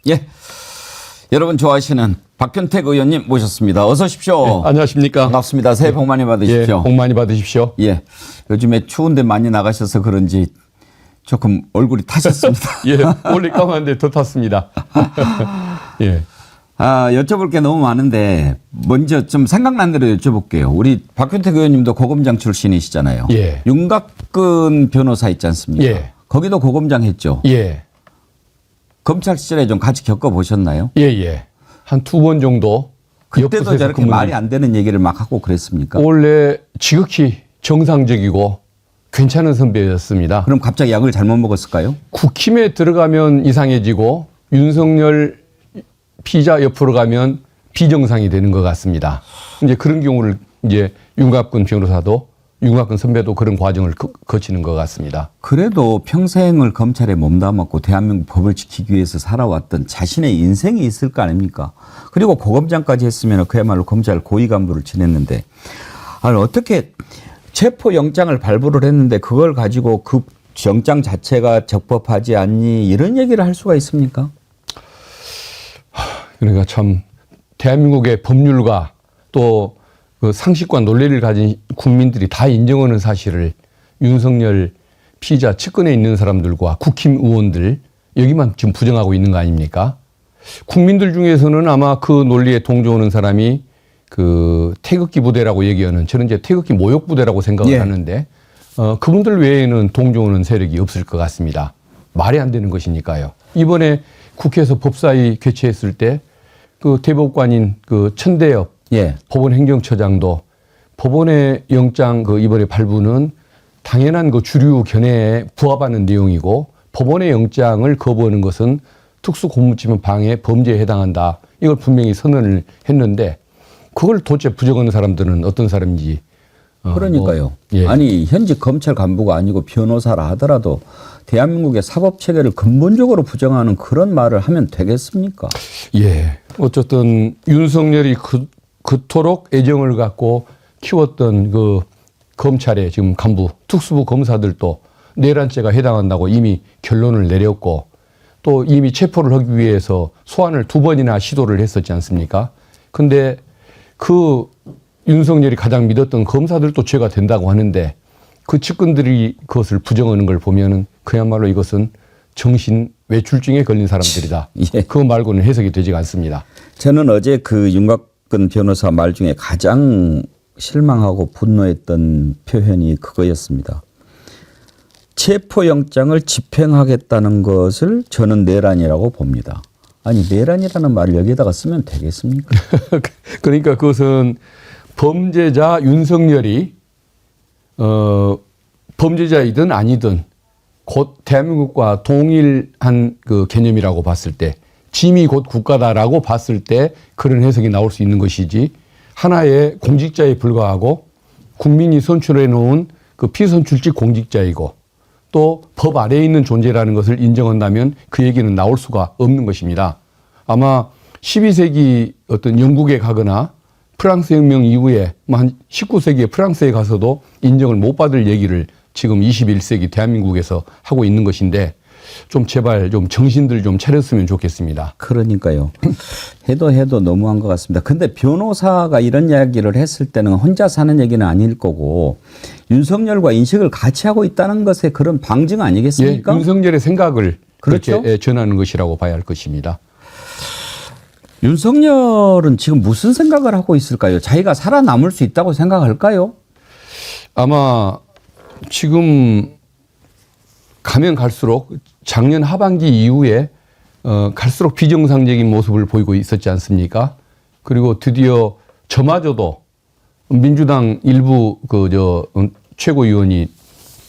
예, 여러분 좋아하시는 박현택 의원님 모셨습니다. 어서 오십시오. 네, 안녕하십니까. 반갑습니다. 새해 복 많이 받으십시오. 예, 복 많이 받으십시오. 예, 요즘에 추운데 많이 나가셔서 그런지 조금 얼굴이 타셨습니다. 예, 원래 까만데 더 탔습니다. 예. 여쭤볼 게 너무 많은데 먼저 좀 생각난 대로 여쭤볼게요. 우리 박현택 의원님도 고검장 출신이시잖아요. 예. 윤곽근 변호사 있지 않습니까? 예. 거기도 고검장 했죠. 예. 검찰 시절에 좀 같이 겪어보셨나요? 예, 예. 한 2번 정도. 그때도 저렇게 말이 안 되는 얘기를 막 하고 그랬습니까? 원래 지극히 정상적이고 괜찮은 선배였습니다. 그럼 갑자기 약을 잘못 먹었을까요? 국힘에 들어가면 이상해지고 윤석열 피의자 옆으로 가면 비정상이 되는 것 같습니다. 이제 그런 경우를 이제 윤곽근 변호사도 윤곽근 선배도 그런 과정을 거치는 것 같습니다. 그래도 평생을 검찰에 몸담았고 대한민국 법을 지키기 위해서 살아왔던 자신의 인생이 있을 거 아닙니까? 그리고 고검장까지 했으면 그야말로 검찰 고위 간부를 지냈는데 어떻게 체포영장을 발부를 했는데 그걸 가지고 그 영장 자체가 적법하지 않니 이런 얘기를 할 수가 있습니까? 그러니까 참 대한민국의 법률과 또 그 상식과 논리를 가진 국민들이 다 인정하는 사실을 윤석열 피의자 측근에 있는 사람들과 국힘 의원들 여기만 지금 부정하고 있는 거 아닙니까? 국민들 중에서는 아마 그 논리에 동조하는 사람이 그 태극기 부대라고 얘기하는 저는 이제 태극기 모욕 부대라고 생각을 하는데 그분들 외에는 동조하는 세력이 없을 것 같습니다. 말이 안 되는 것이니까요. 이번에 국회에서 법사위 개최했을 때 그 대법관인 그 천대엽 법원 행정처장도 법원의 영장 그 이번에 발부는 당연한 그 주류 견해에 부합하는 내용이고 법원의 영장을 거부하는 것은 특수고무치면 방해 범죄에 해당한다. 이걸 분명히 선언을 했는데 그걸 도대체 부정하는 사람들은 어떤 사람인지. 그러니까요. 아니 현직 검찰 간부가 아니고 변호사라 하더라도 대한민국의 사법체계를 근본적으로 부정하는 그런 말을 하면 되겠습니까? 예. 어쨌든 윤석열이 그토록 애정을 갖고 키웠던 그 검찰의 지금 간부 특수부 검사들도 내란죄가 해당한다고 이미 결론을 내렸고 또 이미 체포를 하기 위해서 소환을 2번이나 시도를 했었지 않습니까? 근데 그 윤석열이 가장 믿었던 검사들도 죄가 된다고 하는데 그 측근들이 그것을 부정하는 걸 보면은 그야말로 이것은 정신 외출증에 걸린 사람들이다. 예. 그거 말고는 해석이 되지가 않습니다. 저는 어제 그 윤곽근 변호사 말 중에 가장 실망하고 분노했던 표현이 그거였습니다. 체포영장을 집행하겠다는 것을 저는 내란이라고 봅니다. 아니 내란이라는 말을 여기다가 쓰면 되겠습니까? 그러니까 그것은 범죄자 윤석열이 범죄자이든 아니든 곧 대한민국과 동일한 그 개념이라고 봤을 때 짐이 곧 국가다라고 봤을 때 그런 해석이 나올 수 있는 것이지 하나의 공직자에 불과하고 국민이 선출해 놓은 그 피선출직 공직자이고 또 법 아래에 있는 존재라는 것을 인정한다면 그 얘기는 나올 수가 없는 것입니다. 아마 12세기 어떤 영국에 가거나 프랑스 혁명 이후에 한 19세기에 프랑스에 가서도 인정을 못 받을 얘기를 지금 21세기 대한민국에서 하고 있는 것인데 좀 제발 좀 정신들 좀 차렸으면 좋겠습니다. 그러니까요. 해도 너무한 것 같습니다. 근데 변호사가 이런 이야기를 했을 때는 혼자 사는 얘기는 아닐 거고 윤석열과 인식을 같이 하고 있다는 것의 그런 방증 아니겠습니까? 예, 윤석열의 생각을 그렇죠? 그렇게 전하는 것이라고 봐야 할 것입니다. 윤석열은 지금 무슨 생각을 하고 있을까요? 자기가 살아남을 수 있다고 생각할까요? 아마 지금 가면 갈수록 작년 하반기 이후에 갈수록 비정상적인 모습을 보이고 있었지 않습니까? 그리고 드디어 저마저도 민주당 일부 최고위원이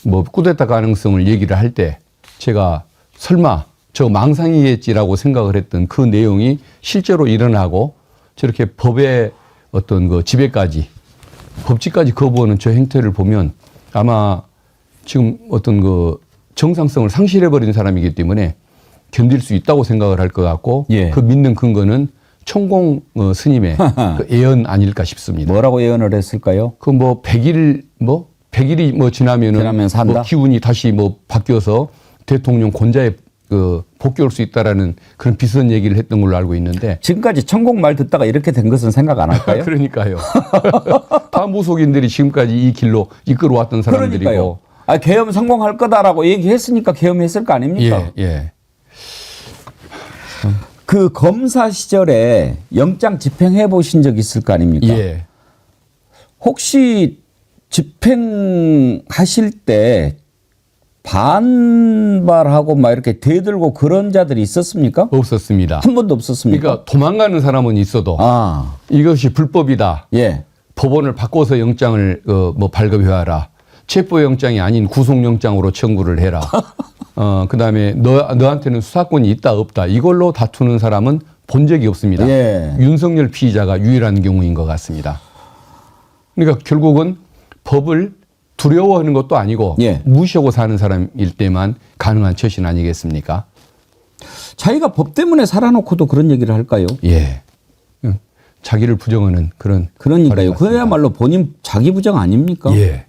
뭐 쿠데타 가능성을 얘기를 할 때 제가 설마 저 망상이겠지라고 생각을 했던 그 내용이 실제로 일어나고 저렇게 법의 어떤 그 지배까지 법치까지 거부하는 저 행태를 보면 아마 지금 어떤 그 정상성을 상실해버린 사람이기 때문에 견딜 수 있다고 생각을 할 것 같고 그 믿는 근거는 천공 스님의 그 예언 아닐까 싶습니다. 뭐라고 예언을 했을까요? 그 뭐 100일이 뭐 지나면은 산다? 뭐 기운이 다시 뭐 바뀌어서 대통령 권좌에 복귀할 수 있다라는 그런 비슷한 얘기를 했던 걸로 알고 있는데 지금까지 천공 말 듣다가 이렇게 된 것은 생각 안 할까요? 그러니까요. 다 무속인들이 지금까지 이 길로 이끌어왔던 사람들이고. 그러니까요. 아, 계엄 성공할 거다라고 얘기했으니까 계엄했을 거 아닙니까? 예, 예. 그 검사 시절에 영장 집행해 보신 적 있을 거 아닙니까? 예. 혹시 집행하실 때 반발하고 막 이렇게 대들고 그런 자들이 있었습니까? 없었습니다. 한 번도 없었습니까? 그러니까 도망가는 사람은 있어도 아, 이것이 불법이다. 예. 법원을 바꿔서 영장을 발급해와라. 체포영장이 아닌 구속영장으로 청구를 해라. 그다음에 너한테는 수사권이 있다 없다. 이걸로 다투는 사람은 본 적이 없습니다. 예. 윤석열 피의자가 유일한 경우인 것 같습니다. 그러니까 결국은 법을 두려워하는 것도 아니고 예. 무시하고 사는 사람일 때만 가능한 처신 아니겠습니까? 자기가 법 때문에 살아놓고도 그런 얘기를 할까요? 예. 자기를 부정하는 그런. 그러니까요. 발언 같습니다. 그야말로 본인 자기 부정 아닙니까? 예.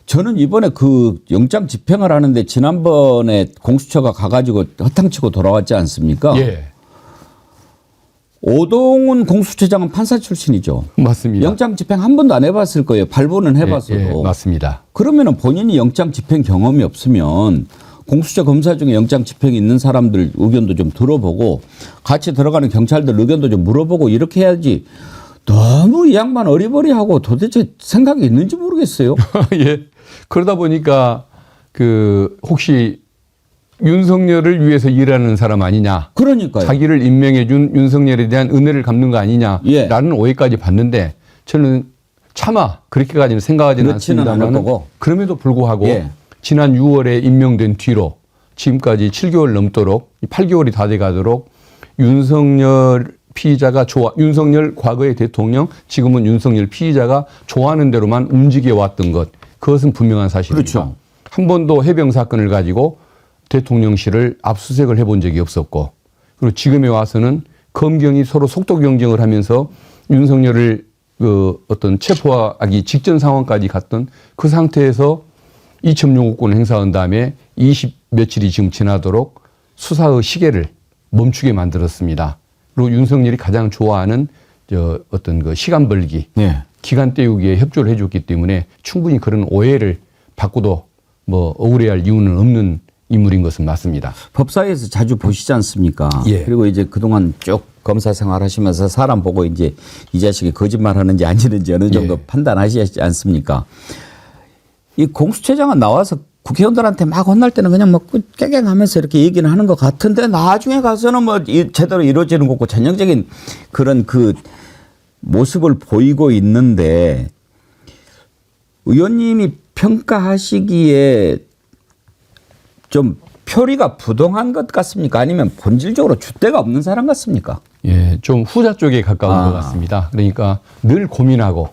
저는 이번에 그 영장 집행을 하는데 지난번에 공수처가 가가지고 허탕치고 돌아왔지 않습니까? 예. 오동훈 공수처장은 판사 출신이죠. 맞습니다. 영장 집행 한 번도 안 해봤을 거예요. 발부는 해봤어도. 예, 맞습니다. 그러면은 본인이 영장 집행 경험이 없으면 공수처 검사 중에 영장 집행이 있는 사람들 의견도 좀 들어보고 같이 들어가는 경찰들 의견도 좀 물어보고 이렇게 해야지. 너무 이 양반 어리버리하고 도대체 생각이 있는지 모르겠어요. 예. 그러다 보니까 혹시 윤석열을 위해서 일하는 사람 아니냐. 그러니까요. 자기를 임명해 준 윤석열에 대한 은혜를 갚는 거 아니냐라는 예. 오해까지 받는데 저는 차마 그렇게까지는 생각하지는 그렇지는 않을 않습니다만 거고. 그럼에도 불구하고 예. 지난 6월에 임명된 뒤로 지금까지 7개월 넘도록 8개월이 다 돼 가도록 윤석열 피의자가 윤석열 과거의 대통령 지금은 윤석열 피의자가 좋아하는 대로만 움직여 왔던 것 그것은 분명한 사실입니다. 그렇죠. 한 번도 해병 사건을 가지고 대통령실을 압수수색을 해본 적이 없었고 그리고 지금에 와서는 검경이 서로 속도 경쟁을 하면서 윤석열을 어떤 체포하기 직전 상황까지 갔던 그 상태에서 이첩 요구권을 행사한 다음에 20 며칠이 지금 지나도록 수사의 시계를 멈추게 만들었습니다. 그리고 윤석열이 가장 좋아하는 어떤 그 시간 벌기, 예. 기간 때우기에 협조를 해줬기 때문에 충분히 그런 오해를 받고도 억울해할 이유는 없는 인물인 것은 맞습니다. 법사위에서 자주 보시지 않습니까? 예. 그리고 이제 그동안 쭉 검사 생활하시면서 사람 보고 이제 이 자식이 거짓말하는지 아니는지 어느 정도 예. 판단하시지 않습니까? 이 공수처장은 나와서 국회의원들한테 막 혼날 때는 그냥 뭐 깨갱하면서 이렇게 얘기는 하는 것 같은데 나중에 가서는 뭐 제대로 이루어지는 거고 전형적인 그런 그 모습을 보이고 있는데 의원님이 평가하시기에 좀 표리가 부동한 것 같습니까? 아니면 본질적으로 줏대가 없는 사람 같습니까? 예, 좀 후자 쪽에 가까운 것 같습니다. 그러니까 늘 고민하고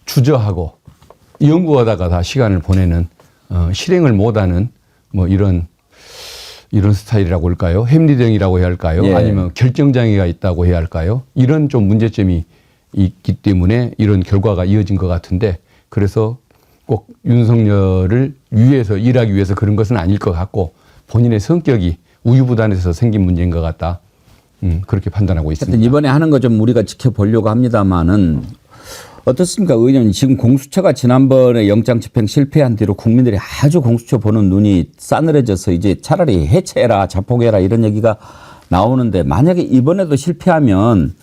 주저하고 연구하다가 다 시간을 보내는 실행을 못하는 뭐 이런 스타일이라고 할까요? 햄리등이라고 해야 할까요? 예. 아니면 결정장애가 있다고 해야 할까요? 이런 좀 문제점이 있기 때문에 이런 결과가 이어진 것 같은데 그래서 꼭 윤석열을 위해서 일하기 위해서 그런 것은 아닐 것 같고 본인의 성격이 우유부단해서 생긴 문제인 것 같다. 그렇게 판단하고 있습니다. 하여튼 이번에 하는 거 좀 우리가 지켜보려고 합니다만은 어떻습니까? 의원님 지금 공수처가 지난번에 영장 집행 실패한 뒤로 국민들이 아주 공수처 보는 눈이 싸늘해져서 이제 차라리 해체해라 자폭해라 이런 얘기가 나오는데 만약에 이번에도 실패하면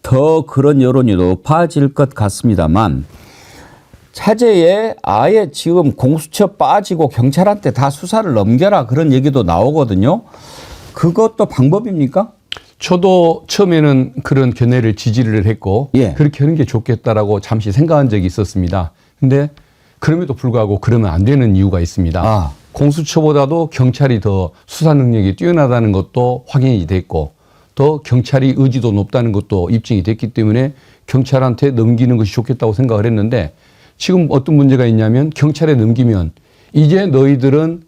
더 그런 여론이 높아질 것 같습니다만 차제에 아예 지금 공수처 빠지고 경찰한테 다 수사를 넘겨라 그런 얘기도 나오거든요. 그것도 방법입니까? 저도 처음에는 그런 견해를 지지를 했고 예. 그렇게 하는 게 좋겠다라고 잠시 생각한 적이 있었습니다. 근데 그럼에도 불구하고 그러면 안 되는 이유가 있습니다. 아. 공수처보다도 경찰이 더 수사 능력이 뛰어나다는 것도 확인이 됐고 또 경찰이 의지도 높다는 것도 입증이 됐기 때문에 경찰한테 넘기는 것이 좋겠다고 생각을 했는데 지금 어떤 문제가 있냐면 경찰에 넘기면 이제 너희들은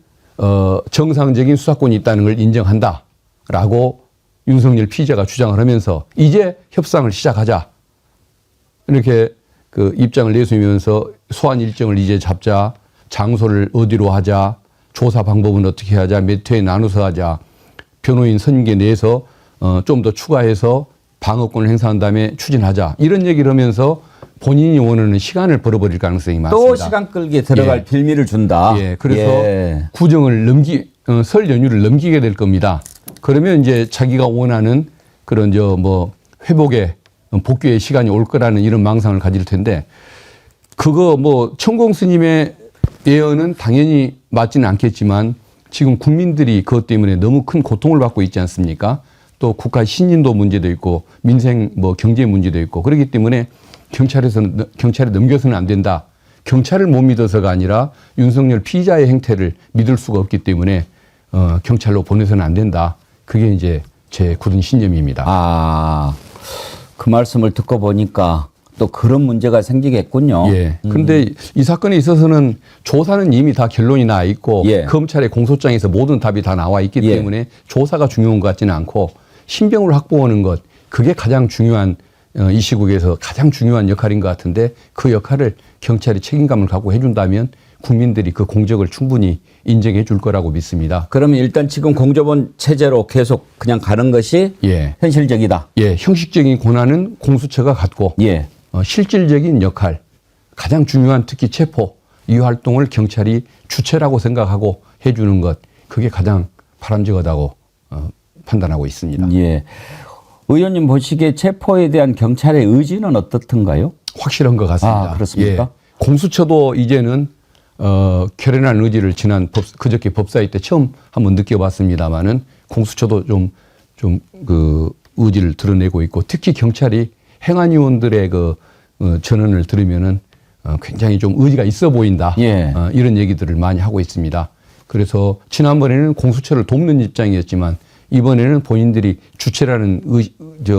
정상적인 수사권이 있다는 걸 인정한다라고 윤석열 피의자가 주장을 하면서 이제 협상을 시작하자 이렇게 그 입장을 내세우면서 소환 일정을 이제 잡자 장소를 어디로 하자 조사 방법은 어떻게 하자, 몇 회에 나눠서 하자, 변호인 선임계 내에서 좀 더 추가해서 방어권을 행사한 다음에 추진하자, 이런 얘기를 하면서 본인이 원하는 시간을 벌어버릴 가능성이 많습니다. 또 시간 끌기에 들어갈 빌미를 준다. 예, 그래서 구정을 설 연휴를 넘기게 될 겁니다. 그러면 이제 자기가 원하는 그런 회복의 복귀의 시간이 올 거라는 이런 망상을 가질 텐데, 그거 천공 스님의 예언은 당연히 맞지는 않겠지만 지금 국민들이 그것 때문에 너무 큰 고통을 받고 있지 않습니까? 또 국가 신인도 문제도 있고 민생 경제 문제도 있고, 그렇기 때문에 경찰에 넘겨서는 안 된다. 경찰을 못 믿어서가 아니라 윤석열 피의자의 행태를 믿을 수가 없기 때문에 경찰로 보내서는 안 된다. 그게 이제 제 굳은 신념입니다. 아, 그 말씀을 듣고 보니까 또 그런 문제가 생기겠군요. 예. 근데 이 사건에 있어서는 조사는 이미 다 결론이 나 있고 예. 검찰의 공소장에서 모든 답이 다 나와 있기 예. 때문에 조사가 중요한 것 같지는 않고 신병을 확보하는 것, 그게 가장 중요한 이 시국에서 가장 중요한 역할인 것 같은데, 그 역할을 경찰이 책임감을 갖고 해준다면 국민들이 그 공적을 충분히 인정해 줄 거라고 믿습니다. 그러면 일단 지금 공조본 체제로 계속 그냥 가는 것이 예. 현실적이다. 예. 형식적인 권한은 공수처가 갖고 예. 실질적인 역할, 가장 중요한 특히 체포, 이 활동을 경찰이 주체라고 생각하고 해주는 것, 그게 가장 바람직하다고 판단하고 있습니다. 예. 의원님 보시기에 체포에 대한 경찰의 의지는 어떻던가요? 확실한 것 같습니다. 아, 그렇습니까? 예. 공수처도 이제는 결연한 의지를 그저께 법사위 때 처음 한번 느껴봤습니다만은 공수처도 좀 그 의지를 드러내고 있고, 특히 경찰이 행안위원들의 전언을 들으면은 굉장히 좀 의지가 있어 보인다. 예. 이런 얘기들을 많이 하고 있습니다. 그래서 지난번에는 공수처를 돕는 입장이었지만 이번에는 본인들이 주체라는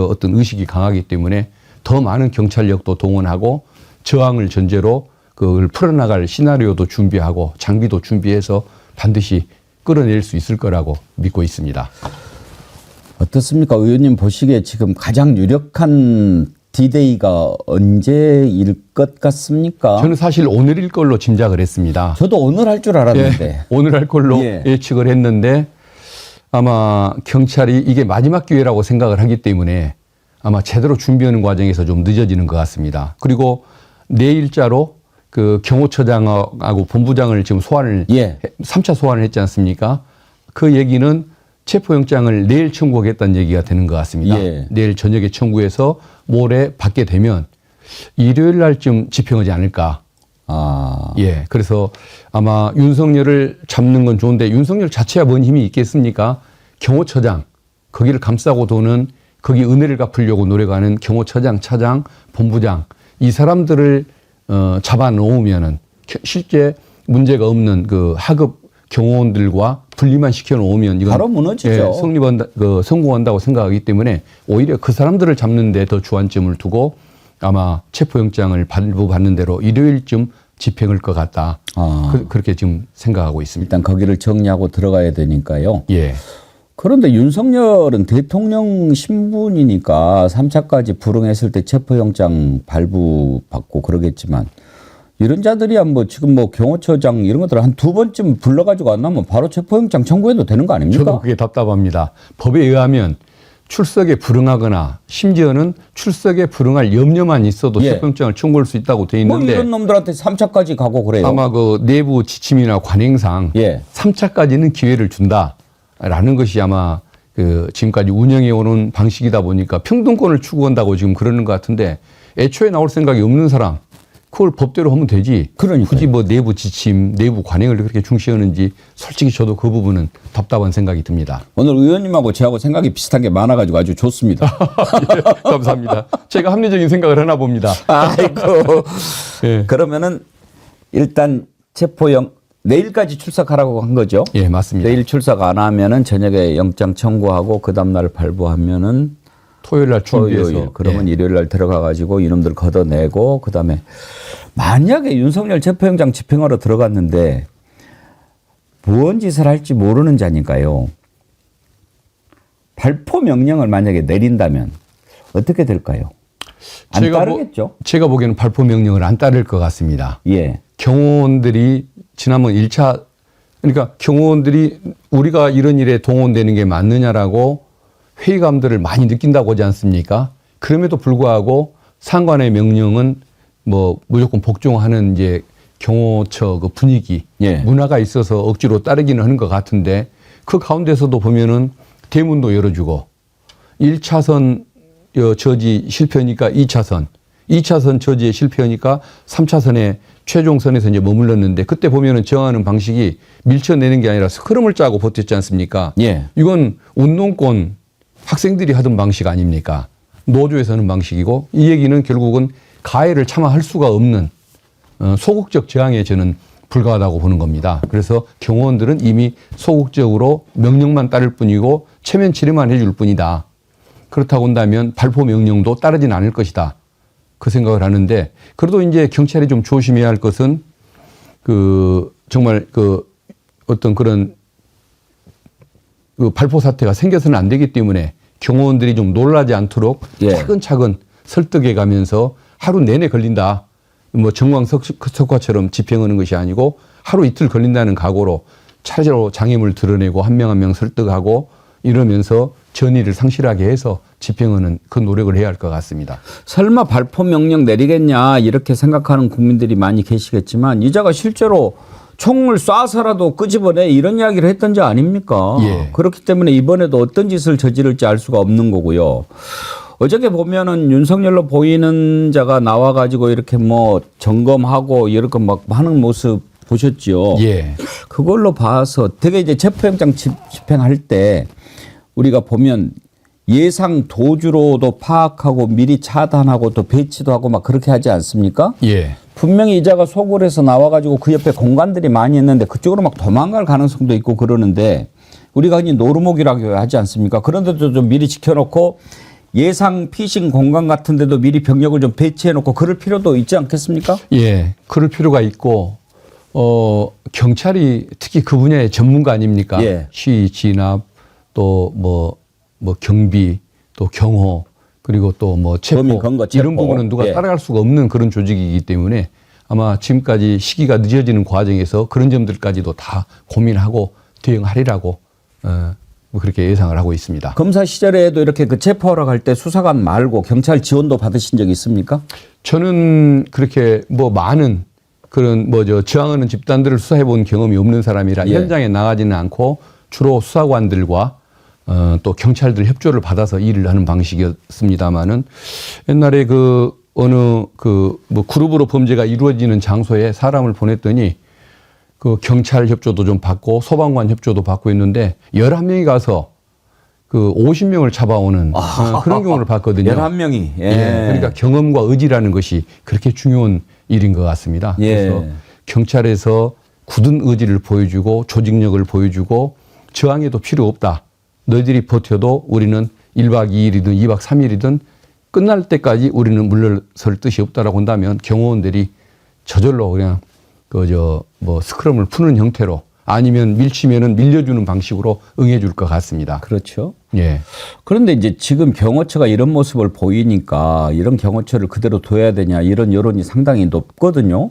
어떤 의식이 강하기 때문에 더 많은 경찰력도 동원하고 저항을 전제로 그걸 풀어나갈 시나리오도 준비하고 장비도 준비해서 반드시 끌어낼 수 있을 거라고 믿고 있습니다. 어떻습니까? 의원님 보시기에 지금 가장 유력한 D-Day가 언제일 것 같습니까? 저는 사실 오늘일 걸로 짐작을 했습니다. 저도 오늘 할 줄 알았는데. 예, 오늘 할 걸로 예. 예측을 했는데, 아마 경찰이 이게 마지막 기회라고 생각을 하기 때문에 아마 제대로 준비하는 과정에서 좀 늦어지는 것 같습니다. 그리고 내일자로 그 경호처장하고 본부장을 지금 소환을, 예. 3차 소환을 했지 않습니까? 그 얘기는 체포영장을 내일 청구하겠다는 얘기가 되는 것 같습니다. 예. 내일 저녁에 청구해서 모레 받게 되면 일요일 날쯤 집행하지 않을까. 아. 예. 그래서 아마 윤석열을 잡는 건 좋은데 윤석열 자체가 뭔 힘이 있겠습니까? 경호처장, 거기를 감싸고 도는, 거기 은혜를 갚으려고 노력하는 경호처장, 차장, 본부장, 이 사람들을 잡아 놓으면은 실제 문제가 없는 그 하급 경호원들과 분리만 시켜 놓으면 이건 바로 무너지죠. 예, 성공한다고 생각하기 때문에 오히려 그 사람들을 잡는 데 더 주안점을 두고 아마 체포영장을 발부받는 대로 일요일쯤 집행할 것 같다. 아. 그렇게 지금 생각하고 있습니다. 일단 거기를 정리하고 들어가야 되니까요. 예. 그런데 윤석열은 대통령 신분이니까 3차까지 불응했을 때 체포영장 발부받고 그러겠지만, 이런 자들이야 지금 경호처장 이런 것들 한 2번쯤 불러가지고 안 나면 바로 체포영장 청구해도 되는 거 아닙니까? 저도 그게 답답합니다. 법에 의하면 출석에 불응하거나 심지어는 출석에 불응할 염려만 있어도 예. 체포영장을 청구할 수 있다고 돼 있는데, 이런 놈들한테 3차까지 가고 그래요. 아마 그 내부 지침이나 관행상 예. 3차까지는 기회를 준다라는 것이 아마 그 지금까지 운영해 오는 방식이다 보니까 평등권을 추구한다고 지금 그러는 것 같은데, 애초에 나올 생각이 없는 사람 그걸 법대로 하면 되지. 그러니까요. 굳이 내부 지침, 내부 관행을 그렇게 중시하는지 솔직히 저도 그 부분은 답답한 생각이 듭니다. 오늘 의원님하고 저하고 생각이 비슷한 게 많아가지고 아주 좋습니다. 예, 감사합니다. 제가 합리적인 생각을 하나 봅니다. 아이고. 예. 그러면은 일단 내일까지 출석하라고 한 거죠? 예, 맞습니다. 내일 출석 안 하면은 저녁에 영장 청구하고 그 다음날 발부하면은 토요일 날 준비해서. 토요일, 그러면 예. 일요일 날 들어가가지고 이놈들 걷어내고, 그 다음에 만약에 윤석열 체포영장 집행하러 들어갔는데 무언 짓을 할지 모르는 자니까요. 발포 명령을 만약에 내린다면 어떻게 될까요? 안 따르겠죠? 제가 보기에는 발포 명령을 안 따를 것 같습니다. 예. 경호원들이 지난번 1차 그러니까 경호원들이 우리가 이런 일에 동원되는 게 맞느냐라고 회의감들을 많이 느낀다고 하지 않습니까? 그럼에도 불구하고 상관의 명령은 뭐 무조건 복종하는 이제 경호처 그 분위기, 예. 문화가 있어서 억지로 따르기는 하는 것 같은데 그 가운데서도 보면은 대문도 열어주고 1차선 저지 실패하니까 2차선, 2차선 저지에 실패하니까 3차선에 최종선에서 이제 머물렀는데 그때 보면은 정하는 방식이 밀쳐내는 게 아니라 스크럼을 짜고 버텼지 않습니까? 예. 이건 운동권 학생들이 하던 방식 아닙니까? 노조에서 하는 방식이고 이 얘기는 결국은 가해를 차마 할 수가 없는 소극적 저항에 저는 불과하다고 보는 겁니다. 그래서 경호원들은 이미 소극적으로 명령만 따를 뿐이고 체면 치레만 해줄 뿐이다. 그렇다고 한다면 발포 명령도 따르진 않을 것이다. 그 생각을 하는데 그래도 이제 경찰이 좀 조심해야 할 것은 그 정말 그 어떤 그런 그 발포 사태가 생겨서는 안 되기 때문에 경호원들이 좀 놀라지 않도록 예. 차근차근 설득해 가면서 하루 내내 걸린다. 뭐 정광석화처럼 집행하는 것이 아니고 하루 이틀 걸린다는 각오로 차례로 장애물 드러내고 한 명 한 명 설득하고 이러면서 전의를 상실하게 해서 집행하는 그 노력을 해야 할 것 같습니다. 설마 발포 명령 내리겠냐 이렇게 생각하는 국민들이 많이 계시겠지만 이자가 실제로 총을 쏴서라도 끄집어내 이런 이야기를 했던 자 아닙니까? 예. 그렇기 때문에 이번에도 어떤 짓을 저지를지 알 수가 없는 거고요. 어저께 보면은 윤석열로 보이는 자가 나와가지고 이렇게 뭐 점검하고 이렇게 막 하는 모습 보셨죠? 예. 그걸로 봐서 되게 이제 체포영장 집행할 때 우리가 보면 예상 도주로도 파악하고 미리 차단하고 또 배치도 하고 막 그렇게 하지 않습니까? 예. 분명히 이자가 소굴에서 나와가지고 그 옆에 공간들이 많이 있는데 그쪽으로 막 도망갈 가능성도 있고 그러는데 우리가 흔히 노루목이라고 하지 않습니까? 그런데도 좀 미리 지켜놓고 예상 피싱 공간 같은 데도 미리 병력을 좀 배치해놓고 그럴 필요도 있지 않겠습니까? 예. 그럴 필요가 있고 경찰이 특히 그 분야의 전문가 아닙니까? 예. 시위 진압 또 뭐 경비 또 경호 그리고 또 뭐 체포 범인 검거, 체포. 이런 부분은 누가 예. 따라갈 수가 없는 그런 조직이기 때문에 아마 지금까지 시기가 늦어지는 과정에서 그런 점들까지도 다 고민하고 대응하리라고 뭐 그렇게 예상을 하고 있습니다. 검사 시절에도 이렇게 그 체포하러 갈 때 수사관 말고 경찰 지원도 받으신 적 있습니까? 저는 그렇게 뭐 많은 그런 저항하는 집단들을 수사해 본 경험이 없는 사람이라 예. 현장에 나가지는 않고 주로 수사관들과 또 경찰들 협조를 받아서 일을 하는 방식이었습니다마는 옛날에 어느 뭐 그룹으로 범죄가 이루어지는 장소에 사람을 보냈더니 그 경찰 협조도 좀 받고 소방관 협조도 받고 있는데 11명이 가서 그 50명을 잡아오는 그런 경우를 봤거든요. 11명이. 예. 예. 그러니까 경험과 의지라는 것이 그렇게 중요한 일인 것 같습니다. 예. 그래서 경찰에서 굳은 의지를 보여주고 조직력을 보여주고 저항해도 필요 없다. 너희들이 버텨도 우리는 1박 2일이든 2박 3일이든 끝날 때까지 우리는 물러설 뜻이 없다라고 한다면 경호원들이 저절로 그냥 스크럼을 푸는 형태로 아니면 밀치면은 밀려주는 방식으로 응해줄 것 같습니다. 그렇죠. 예. 그런데 이제 지금 경호처가 이런 모습을 보이니까 이런 경호처를 그대로 둬야 되냐 이런 여론이 상당히 높거든요.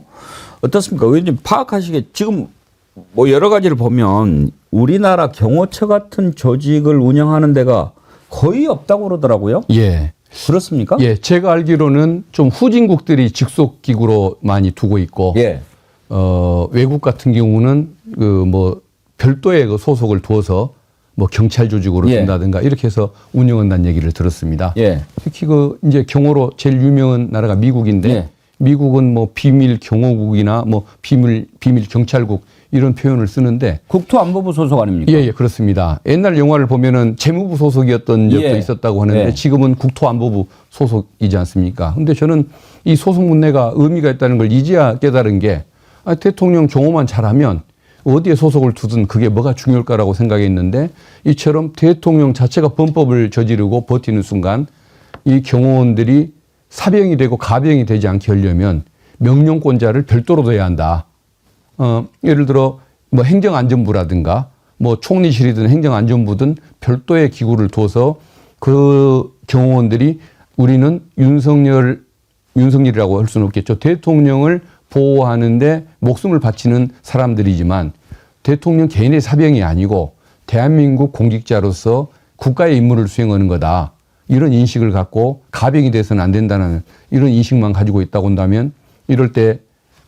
어떻습니까? 왠지 파악하시게 지금 뭐 여러 가지를 보면 우리나라 경호처 같은 조직을 운영하는 데가 거의 없다고 그러더라고요. 예. 그렇습니까? 예. 제가 알기로는 좀 후진국들이 직속기구로 많이 두고 있고 예. 외국 같은 경우는 별도의 소속을 두어서 뭐 경찰 조직으로 예. 둔다든가 이렇게 해서 운영한다는 얘기를 들었습니다. 예. 특히 이제 경호로 제일 유명한 나라가 미국인데 예. 미국은 뭐 비밀 경호국이나 뭐 비밀 경찰국 이런 표현을 쓰는데 국토안보부 소속 아닙니까? 예, 그렇습니다. 옛날 영화를 보면은 재무부 소속이었던 적도 예. 있었다고 하는데 예. 지금은 국토안보부 소속이지 않습니까? 근데 저는 이 소속 문제가 의미가 있다는 걸 이제야 깨달은 게 대통령 경호만 잘하면 어디에 소속을 두든 그게 뭐가 중요할까라고 생각했는데 이처럼 대통령 자체가 범법을 저지르고 버티는 순간 이 경호원들이 사병이 되고 가병이 되지 않게 하려면 명령권자를 별도로 둬야 한다. 예를 들어 뭐 행정안전부라든가 뭐 총리실이든 행정안전부든 별도의 기구를 둬서 그 경호원들이 우리는 윤석열이라고 할 수는 없겠죠. 대통령을 보호하는데 목숨을 바치는 사람들이지만 대통령 개인의 사병이 아니고 대한민국 공직자로서 국가의 임무를 수행하는 거다. 이런 인식을 갖고 가병이 돼서는 안 된다는 이런 인식만 가지고 있다고 한다면 이럴 때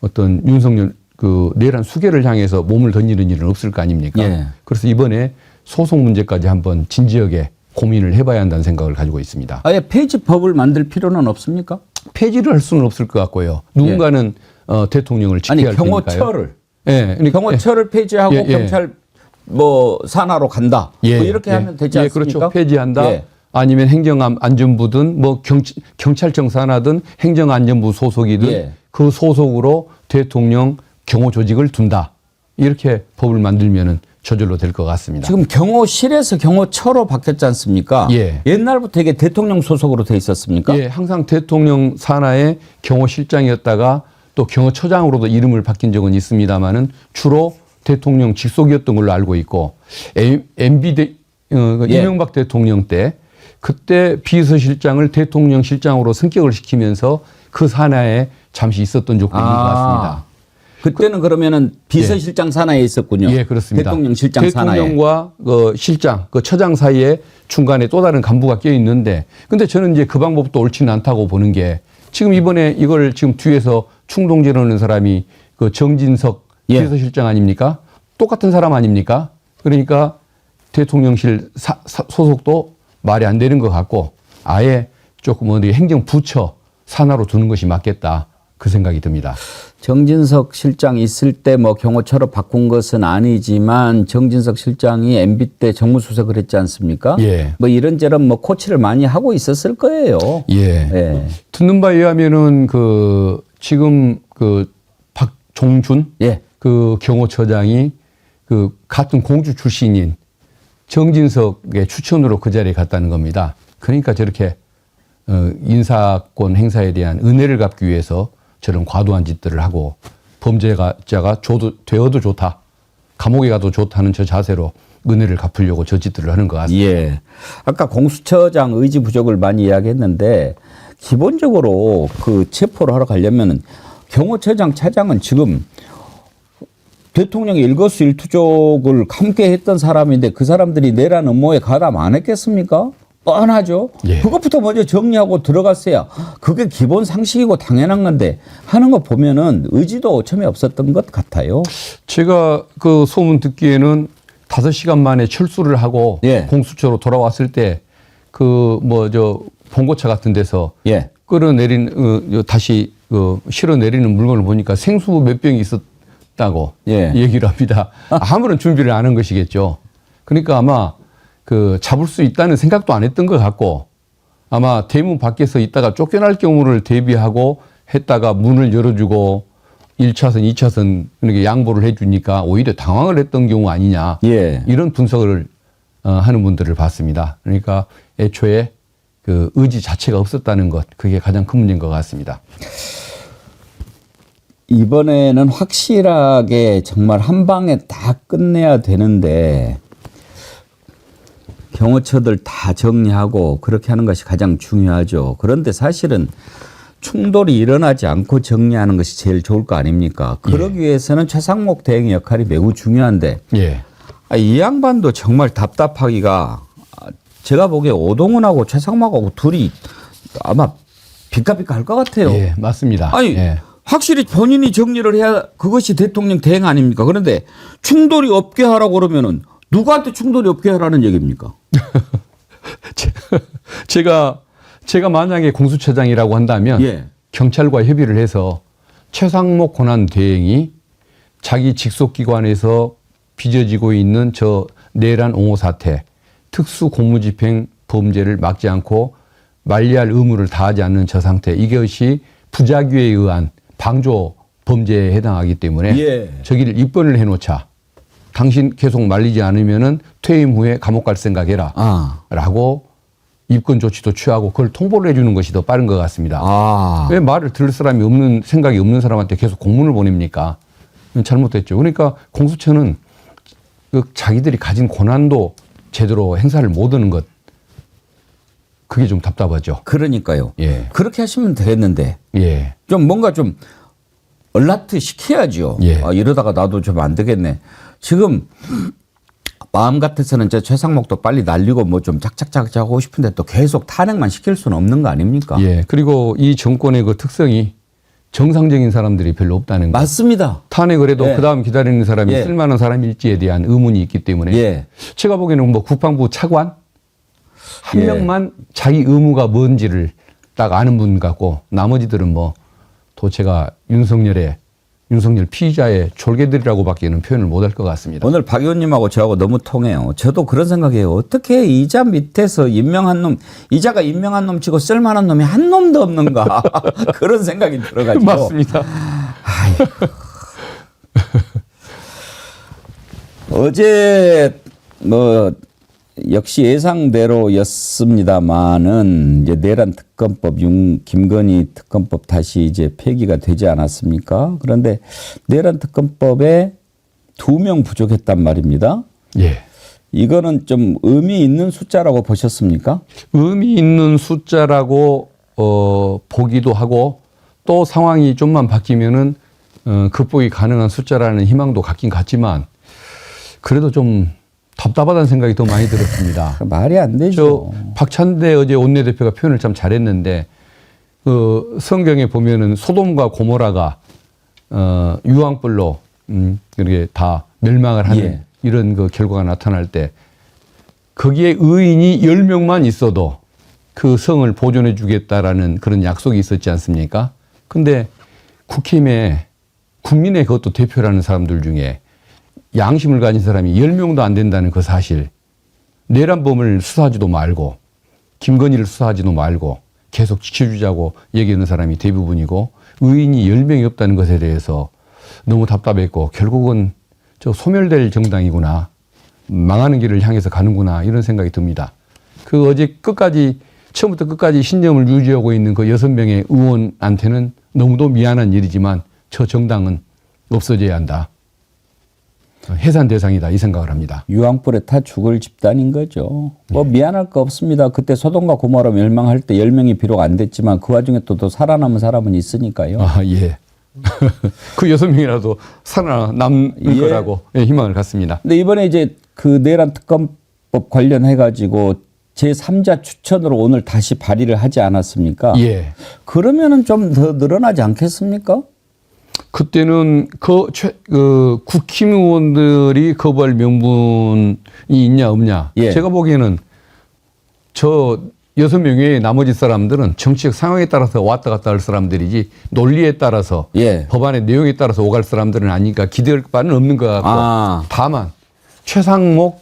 어떤 윤석열 그 내란 수계를 향해서 몸을 던지는 일은 없을 거 아닙니까? 예. 그래서 이번에 소송 문제까지 한번 진지하게 고민을 해봐야 한다는 생각을 가지고 있습니다. 아예 폐지법을 만들 필요는 없습니까? 폐지를 할 수는 없을 것 같고요. 누군가는 대통령을 지켜야 아니 할 테니까요. 경호처를 예, 그러니까 경호처를 폐지하고 예, 예. 경찰 뭐 산하로 간다. 뭐 이렇게 하면 되지 않습니까? 그렇죠. 폐지한다. 예. 아니면 행정안전부든 뭐 경찰청 산하든 행정안전부 소속이든 예. 그 소속으로 대통령 경호 조직을 둔다. 이렇게 법을 만들면은 저절로 될 것 같습니다. 지금 경호실에서 경호처로 바뀌었지 않습니까? 예. 옛날부터 이게 대통령 소속으로 돼 있었습니까? 예, 항상 대통령 산하의 경호실장이었다가 또 경호처장으로도 이름을 바뀐 적은 있습니다만은 주로 대통령 직속이었던 걸로 알고 있고 MB 이명박 대통령 때 그때 비서실장을 대통령 실장으로 승격을 시키면서 그 산하에 잠시 있었던 적도 있는 것 같습니다. 그때는 그러면은 비서실장 산하에 있었군요. 예, 그렇습니다. 대통령 실장 산하에. 대통령과 그 실장, 그 처장 사이에 중간에 또 다른 간부가 껴 있는데, 근데 저는 이제 그 방법도 옳지는 않다고 보는 게 지금 이번에 이걸 지금 뒤에서 충동질하는 사람이 그 정진석 예. 비서실장 아닙니까? 똑같은 사람 아닙니까? 그러니까 대통령실 소속도 말이 안 되는 것 같고 아예 조금 어디 행정부처 산하로 두는 것이 맞겠다. 그 생각이 듭니다. 정진석 실장 있을 때 뭐 경호처로 바꾼 것은 아니지만 정진석 실장이 MB 때 정무수석을 했지 않습니까? 예. 뭐 이런저런 뭐 코치를 많이 하고 있었을 거예요. 예. 예. 듣는 바에 의하면은 그 지금 그 박종준 예. 그 경호처장이 그 같은 공주 출신인 정진석의 추천으로 그 자리에 갔다는 겁니다. 그러니까 저렇게 인사권 행사에 대한 은혜를 갚기 위해서 저런 과도한 짓들을 하고 범죄자가 되어도 좋다. 감옥에 가도 좋다는 저 자세로 은혜를 갚으려고 저 짓들을 하는 것 같습니다. 예. 아까 공수처장 의지 부족을 많이 이야기했는데 기본적으로 그 체포를 하러 가려면 경호처장 차장은 지금 대통령의 일거수일투족을 함께 했던 사람인데 그 사람들이 내란 음모에 가담 안 했겠습니까? 뻔하죠. 예. 그것부터 먼저 정리하고 들어갔어야 그게 기본 상식이고 당연한 건데 하는 거 보면은 의지도 오점이 없었던 것 같아요. 제가 그 소문 듣기에는 5시간 만에 철수를 하고 예. 공수처로 돌아왔을 때 그 뭐 저 봉고차 같은 데서 예. 다시 실어 내리는 물건을 보니까 생수 몇 병이 있었다고 예. 얘기를 합니다. 아무런 준비를 안 한 것이겠죠. 그러니까 아마 그 잡을 수 있다는 생각도 안 했던 것 같고 아마 대문 밖에서 있다가 쫓겨날 경우를 대비하고 했다가 문을 열어주고 1차선, 2차선 이렇게 양보를 해주니까 오히려 당황을 했던 경우 아니냐. 예. 이런 분석을 하는 분들을 봤습니다. 그러니까 애초에 그 의지 자체가 없었다는 것, 그게 가장 큰 문제인 것 같습니다. 이번에는 확실하게 정말 한 방에 다 끝내야 되는데 경호처들 다 정리하고 그렇게 하는 것이 가장 중요하죠. 그런데 사실은 충돌이 일어나지 않고 정리하는 것이 제일 좋을 거 아닙니까? 그러기 위해서는 최상목 대행의 역할이 매우 중요한데 예. 이 양반도 정말 답답하기가 제가 보기에 오동훈하고 최상목하고 둘이 아마 비까비까 할 것 같아요. 예, 맞습니다. 아니 예. 확실히 본인이 정리를 해야 그것이 대통령 대행 아닙니까? 그런데 충돌이 없게 하라고 그러면은 누구한테 충돌이 없게 하라는 얘기입니까? 제가 만약에 공수처장이라고 한다면 예. 경찰과 협의를 해서 최상목 권한 대행이 자기 직속기관에서 빚어지고 있는 저 내란 옹호 사태, 특수 공무집행 범죄를 막지 않고 만리할 의무를 다하지 않는 저 상태, 이것이 부작위에 의한 방조 범죄에 해당하기 때문에 예. 저기를 입건을 해놓자. 당신 계속 말리지 않으면은 퇴임 후에 감옥 갈 생각해라. 라고 입건 조치도 취하고 그걸 통보를 해주는 것이 더 빠른 것 같습니다. 왜 말을 들을 사람이 없는, 생각이 없는 사람한테 계속 공문을 보냅니까? 잘못됐죠. 그러니까 공수처는 그 자기들이 가진 권한도 제대로 행사를 못하는 것, 그게 좀 답답하죠. 그러니까요. 예. 그렇게 하시면 되겠는데 예. 좀 뭔가 좀 얼라트 시켜야죠. 예. 이러다가 나도 좀 안 되겠네. 지금 마음 같아서는 저 최상목도 빨리 날리고 뭐 좀 짝짝짝 하고 싶은데 또 계속 탄핵만 시킬 수는 없는 거 아닙니까? 예. 그리고 이 정권의 그 특성이 정상적인 사람들이 별로 없다는 거. 맞습니다. 탄핵을 해도 예. 그다음 기다리는 사람이 예. 쓸만한 사람일지에 대한 의문이 있기 때문에 예. 제가 보기에는 뭐 국방부 차관 한 예. 명만 자기 의무가 뭔지를 딱 아는 분 같고 나머지들은 뭐 도체가 윤석열 피의자의 졸개들이라고밖에는 표현을 못할 것 같습니다. 오늘 박 의원님하고 저하고 너무 통해요. 저도 그런 생각이에요. 어떻게 이자 밑에서 임명한 놈, 이자가 임명한 놈 치고 쓸만한 놈이 한 놈도 없는가. 그런 생각이 들어가지고. 맞습니다. 어제 뭐 역시 예상대로였습니다만은 이제 내란 특검법 김건희 특검법 다시 이제 폐기가 되지 않았습니까? 그런데 내란 특검법에 2명 부족했단 말입니다. 예. 이거는 좀 의미 있는 숫자라고 보셨습니까? 의미 있는 숫자라고 보기도 하고 또 상황이 좀만 바뀌면은 극복이 가능한 숫자라는 희망도 갖긴 같지만 그래도 좀 답답하다는 생각이 더 많이 들었습니다. 말이 안 되죠. 박찬대 어제 원내대표가 표현을 참 잘했는데 그 성경에 보면은 소돔과 고모라가 유황불로 이렇게 다 멸망을 하는 예. 이런 그 결과가 나타날 때 거기에 의인이 10명만 있어도 그 성을 보존해 주겠다라는 그런 약속이 있었지 않습니까? 근데 국힘에 국민의 그것도 대표라는 사람들 중에 양심을 가진 사람이 10명도 안 된다는 그 사실. 내란범을 수사하지도 말고 김건희를 수사하지도 말고 계속 지켜주자고 얘기하는 사람이 대부분이고 의인이 10명이 없다는 것에 대해서 너무 답답했고 결국은 저 소멸될 정당이구나. 망하는 길을 향해서 가는구나 이런 생각이 듭니다. 그 어제 끝까지 처음부터 끝까지 신념을 유지하고 있는 그 6명의 의원한테는 너무도 미안한 일이지만 저 정당은 없어져야 한다. 해산 대상이다 이 생각을 합니다. 유황불에 타 죽을 집단인 거죠. 뭐 미안할 거 없습니다. 그때 소돔과 고모라 멸망할 때 10명이 비록 안 됐지만 그 와중에 또 살아남은 사람은 있으니까요. 아, 예. 그 6명이라도 살아남을 예. 거라고 희망을 갖습니다. 근데 이번에 이제 그 내란 특검법 관련해 가지고 제3자 추천으로 오늘 다시 발의를 하지 않았습니까? 예. 그러면은 좀 더 늘어나지 않겠습니까? 그때는 국힘 의원들이 거부할 명분이 있냐 없냐. 예. 제가 보기에는 저 6명 외에 나머지 사람들은 정치적 상황에 따라서 왔다 갔다 할 사람들이지 논리에 따라서 예. 법안의 내용에 따라서 오갈 사람들은 아니니까 기대할 바는 없는 것 같고 다만 최상목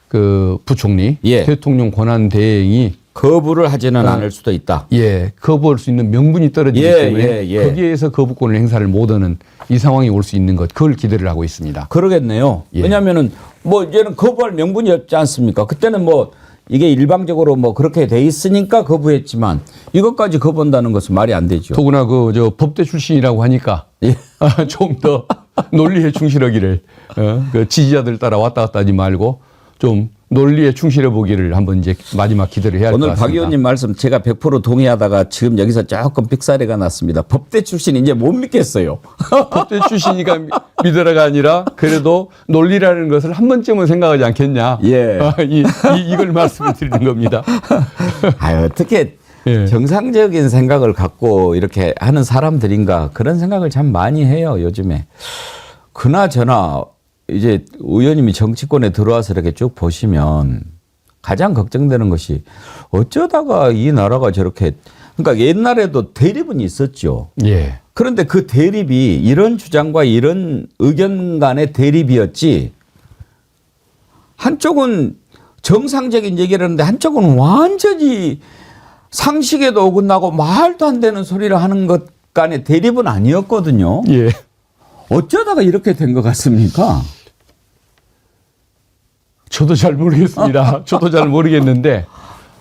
그 부총리 예. 대통령 권한 대행이 거부를 하지는 않을 수도 있다. 예, 거부할 수 있는 명분이 떨어지기 예, 때문에 예. 거기에서 거부권을 행사를 못하는 이 상황이 올 수 있는 것, 그걸 기대를 하고 있습니다. 그러겠네요. 예. 왜냐하면은 뭐 이제는 거부할 명분이 없지 않습니까? 그때는 뭐 이게 일방적으로 뭐 그렇게 돼 있으니까 거부했지만 이것까지 거부한다는 것은 말이 안 되죠. 더구나 저 법대 출신이라고 하니까 예. 좀 더 논리에 충실하기를 그 지지자들 따라 왔다 갔다 하지 말고 좀 논리에 충실해 보기를 한번 이제 마지막 기대를 해야 할 것 오늘 같습니다. 박 의원님 말씀 제가 100% 동의하다가 지금 여기서 조금 빅사리가 났습니다. 법대 출신 이제 못 믿겠어요. 법대 출신이가 믿으라가 아니라 그래도 논리라는 것을 한 번쯤은 생각하지 않겠냐. 예. 이걸 말씀을 드리는 겁니다. 어떻게 예. 정상적인 생각을 갖고 이렇게 하는 사람들인가 그런 생각을 참 많이 해요 요즘에. 그나저나 이제 의원님이 정치권에 들어와서 이렇게 쭉 보시면 가장 걱정되는 것이 어쩌다가 이 나라가 저렇게 그러니까 옛날에도 대립은 있었죠. 예. 그런데 그 대립이 이런 주장과 이런 의견 간의 대립이었지 한쪽은 정상적인 얘기를 하는데 한쪽은 완전히 상식에도 어긋나고 말도 안 되는 소리를 하는 것 간의 대립은 아니었거든요. 예. 어쩌다가 이렇게 된 것 같습니까? 저도 잘 모르겠습니다. 저도 잘 모르겠는데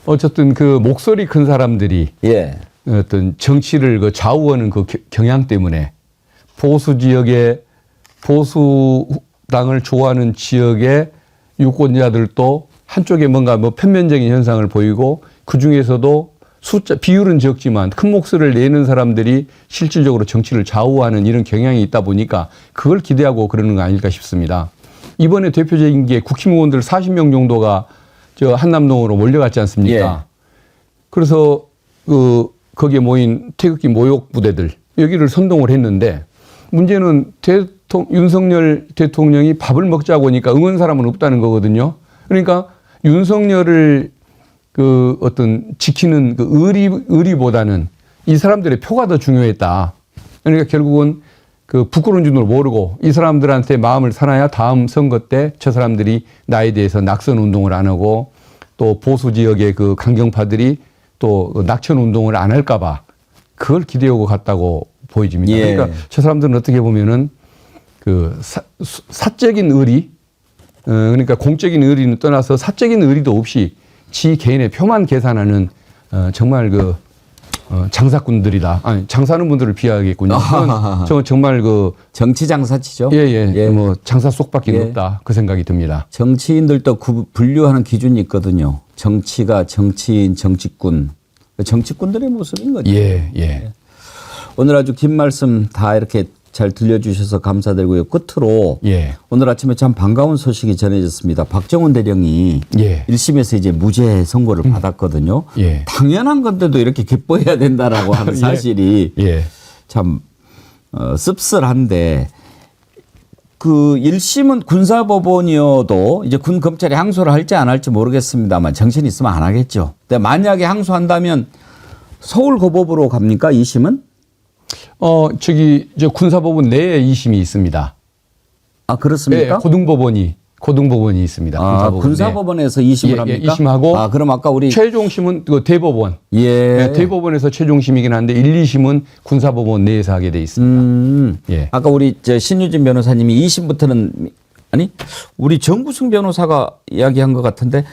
어쨌든 그 목소리 큰 사람들이 예. 어떤 정치를 그 좌우하는 그 경향 때문에 보수 지역의 보수당을 좋아하는 지역의 유권자들도 한쪽에 뭔가 뭐 편면적인 현상을 보이고 그 중에서도 비율은 적지만 큰 목소리를 내는 사람들이 실질적으로 정치를 좌우하는 이런 경향이 있다 보니까 그걸 기대하고 그러는 거 아닐까 싶습니다. 이번에 대표적인 게 국힘 의원들 40명 정도가 저 한남동으로 몰려갔지 않습니까? 예. 그래서 거기에 모인 태극기 모욕 부대들 여기를 선동을 했는데 문제는 윤석열 대통령이 밥을 먹자고 하니까 응원 사람은 없다는 거거든요. 그러니까 윤석열을 그 어떤 지키는 그 의리보다는 이 사람들의 표가 더 중요했다. 그러니까 결국은 그 부끄러운 줄도 모르고 이 사람들한테 마음을 사놔야 다음 선거 때 저 사람들이 나에 대해서 낙선 운동을 안 하고 또 보수 지역의 그 강경파들이 또 낙천 운동을 안 할까봐 그걸 기대하고 갔다고 보여집니다. 예. 그러니까 저 사람들은 어떻게 보면은 그 사적인 의리, 그러니까 공적인 의리는 떠나서 사적인 의리도 없이 지 개인의 표만 계산하는 정말 그 장사꾼들이다. 아니 장사하는 분들을 비하하겠군요. 저는 정말 그 정치 장사치죠. 예. 뭐 장사 속밖에 없다 그 생각이 듭니다. 정치인들도 분류하는 기준이 있거든요. 정치가 정치인, 정치꾼. 정치꾼들의 모습인 거죠. 예. 오늘 아주 긴 말씀 다 이렇게 잘 들려주셔서 감사드리고요. 끝으로 예. 오늘 아침에 참 반가운 소식이 전해졌습니다. 박정훈 대령이 예. 1심에서 이제 무죄 선고를 받았거든요. 예. 당연한 건데도 이렇게 기뻐해야 된다라고 하는 사실이 예. 참 씁쓸한데 그 1심은 군사법원이어도 이제 군 검찰이 항소를 할지 안 할지 모르겠습니다만 정신이 있으면 안 하겠죠. 근데 만약에 항소한다면 서울고법으로 갑니까? 2심은? 저 군사법원 내에 2심이 있습니다. 아, 그렇습니까? 예, 고등법원이 있습니다. 군사법원에서 2심을 합니까? 2심하고 아, 그럼 아까 우리 최종심은 그 대법원. 예. 대법원에서 최종심이긴 한데 1, 2심은 군사법원 내에서 하게 돼 있습니다. 예. 아까 우리 신유진 변호사님이 2심부터는 아니 우리 정구승 변호사가 이야기한 것 같은데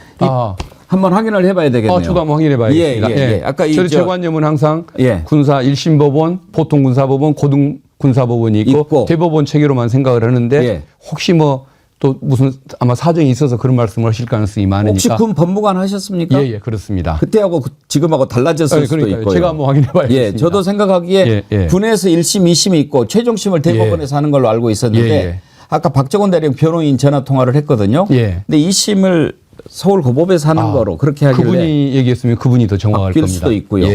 한번 확인을 해봐야 되겠네요. 저도 한번 확인해 봐야겠습니다. 예. 아까 저희 제관념은 항상 예. 군사 1심 법원, 보통 군사법원, 고등 군사법원이 있고 대법원 체계로만 생각을 하는데 예. 혹시 뭐 또 무슨 아마 사정이 있어서 그런 말씀을 하실 가능성이 많으니까. 혹시 군 법무관 하셨습니까? 예, 그렇습니다. 그때하고 지금하고 달라졌을 수도 있고요. 제가 한번 확인해 봐야겠습니다. 예, 저도 생각하기에 군에서 1심, 2심이 있고 최종심을 대법원에서 하는 걸로 알고 있었는데 아까 박정훈 대령 변호인 전화 통화를 했거든요. 근데 2심을 서울고법에서 하는 거로 그렇게 하길래 그분이 얘기했으면 그분이 더 정확할 겁니다. 수도 있고요.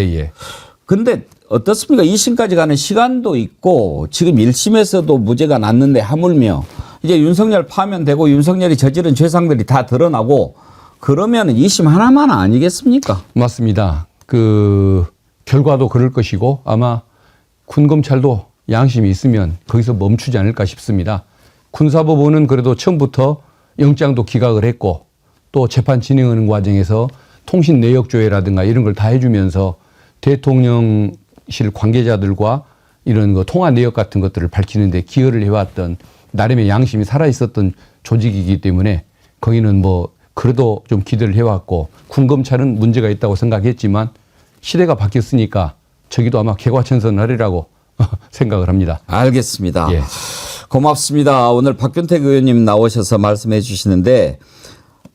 근데 어떻습니까? 2심까지 가는 시간도 있고 지금 1심에서도 무죄가 났는데 하물며 이제 윤석열 파면되고 윤석열이 저지른 죄상들이 다 드러나고 그러면 2심 하나만 아니겠습니까? 맞습니다. 그 결과도 그럴 것이고 아마 군검찰도 양심이 있으면 거기서 멈추지 않을까 싶습니다. 군사법원은 그래도 처음부터 영장도 기각을 했고 또 재판 진행하는 과정에서 통신 내역 조회라든가 이런 걸 다 해주면서 대통령실 관계자들과 이런 거 통화 내역 같은 것들을 밝히는데 기여를 해왔던 나름의 양심이 살아있었던 조직이기 때문에 거기는 뭐 그래도 좀 기대를 해왔고 군검찰은 문제가 있다고 생각했지만 시대가 바뀌었으니까 저기도 아마 개과천선하리라고 생각을 합니다. 알겠습니다. 고맙습니다. 오늘 박균택 의원님 나오셔서 말씀해 주시는데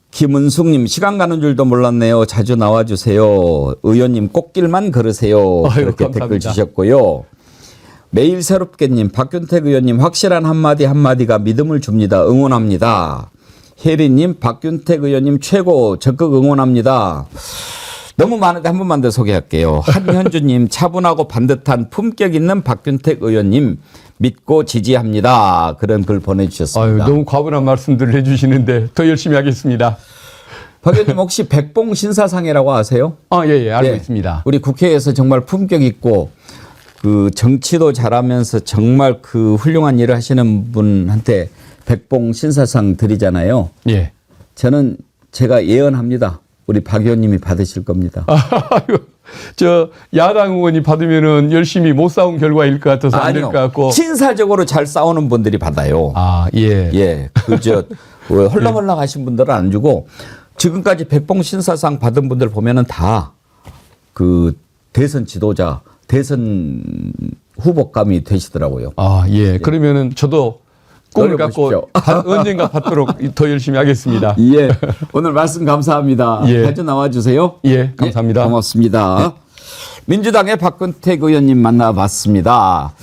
김은숙님 시간 가는 줄도 몰랐네요. 자주 나와주세요. 의원님 꽃길만 걸으세요. 이렇게 댓글 주셨고요. 매일 새롭게님 박균택 의원님 확실한 한마디가 믿음을 줍니다. 응원합니다. 혜리님 박균택 의원님 최고 적극 응원합니다. 너무 많은데 한 번만 더 소개할게요. 한현주님 차분하고 반듯한 품격 있는 박균택 의원님 믿고 지지합니다. 그런 글 보내주셨습니다. 너무 과분한 말씀들을 해주시는데 더 열심히 하겠습니다. 박 의원님 혹시 백봉 신사상이라고 아세요? 예, 알고 있습니다. 우리 국회에서 정말 품격 있고 그 정치도 잘하면서 정말 그 훌륭한 일을 하시는 분한테 백봉 신사상 드리잖아요. 저는 제가 예언합니다. 우리 박 의원님이 받으실 겁니다. 저 야당 의원이 받으면은 열심히 못 싸운 결과일 것 같아서 안 될 것 같고. 신사적으로 잘 싸우는 분들이 받아요. 그저 헐렁헐렁 하신 분들은 안 주고 지금까지 백봉 신사상 받은 분들 보면은 다 그 대선 지도자, 대선 후보감이 되시더라고요. 그러면은 저도 꿈을 갖고 언젠가 받도록 더 열심히 하겠습니다. 오늘 말씀 감사합니다. 자주 나와주세요. 감사합니다. 고맙습니다. 민주당의 박근택 의원님 만나봤습니다.